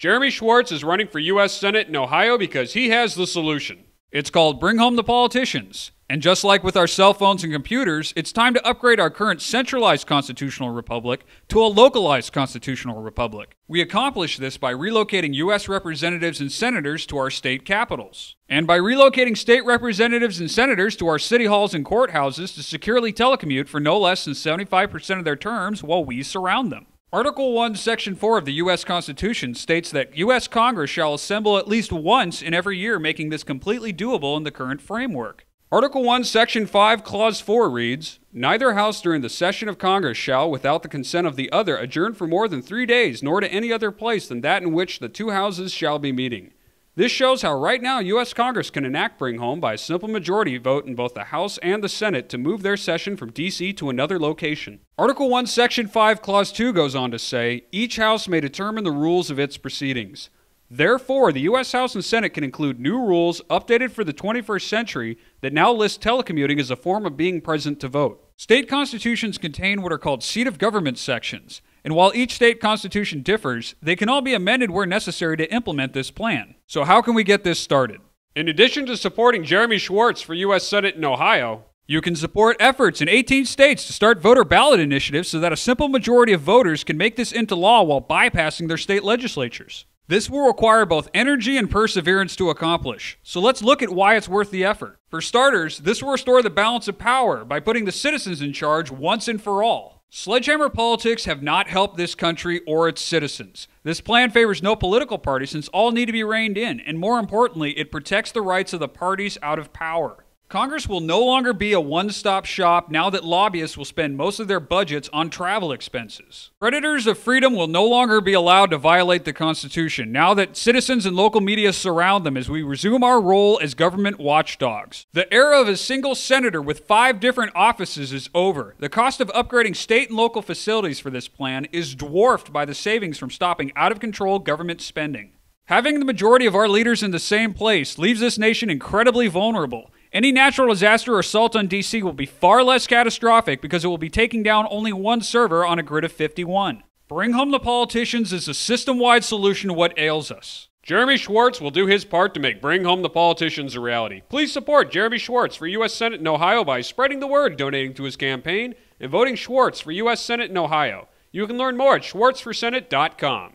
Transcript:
Jeremy Swartz is running for U.S. Senate in Ohio because he has the solution. It's called Bring Home the Politicians. And just like with our cell phones and computers, it's time to upgrade our current centralized constitutional republic to a localized constitutional republic. We accomplish this by relocating U.S. representatives and senators to our state capitals, and by relocating state representatives and senators to our city halls and courthouses to securely telecommute for no less than 75% of their terms while we surround them. Article 1, Section 4 of the U.S. Constitution states that U.S. Congress shall assemble at least once in every year, making this completely doable in the current framework. Article 1, Section 5, Clause 4 reads, "Neither house during the session of Congress shall, without the consent of the other, adjourn for more than 3 days, nor to any other place than that in which the two houses shall be meeting." This shows how right now U.S. Congress can enact Bring Home by a simple majority vote in both the House and the Senate to move their session from D.C. to another location. Article 1, Section 5, Clause 2 goes on to say, "Each house may determine the rules of its proceedings." Therefore, the U.S. House and Senate can include new rules updated for the 21st century that now list telecommuting as a form of being present to vote. State constitutions contain what are called seat of government sections, and while each state constitution differs, they can all be amended where necessary to implement this plan. So how can we get this started? In addition to supporting Jeremy Swartz for U.S. Senate in Ohio, you can support efforts in 18 states to start voter ballot initiatives so that a simple majority of voters can make this into law while bypassing their state legislatures. This will require both energy and perseverance to accomplish, so let's look at why it's worth the effort. For starters, this will restore the balance of power by putting the citizens in charge once and for all. Sledgehammer politics have not helped this country or its citizens. This plan favors no political party since all need to be reined in, and more importantly, it protects the rights of the parties out of power. Congress will no longer be a one-stop shop now that lobbyists will spend most of their budgets on travel expenses. Predators of freedom will no longer be allowed to violate the Constitution now that citizens and local media surround them as we resume our role as government watchdogs. The era of a single senator with 5 different offices is over. The cost of upgrading state and local facilities for this plan is dwarfed by the savings from stopping out-of-control government spending. Having the majority of our leaders in the same place leaves this nation incredibly vulnerable. Any natural disaster or assault on D.C. will be far less catastrophic because it will be taking down only one server on a grid of 51. Bring Home the Politicians is a system-wide solution to what ails us. Jeremy Swartz will do his part to make Bring Home the Politicians a reality. Please support Jeremy Swartz for U.S. Senate in Ohio by spreading the word, donating to his campaign, and voting Swartz for U.S. Senate in Ohio. You can learn more at schwartzforsenate.com.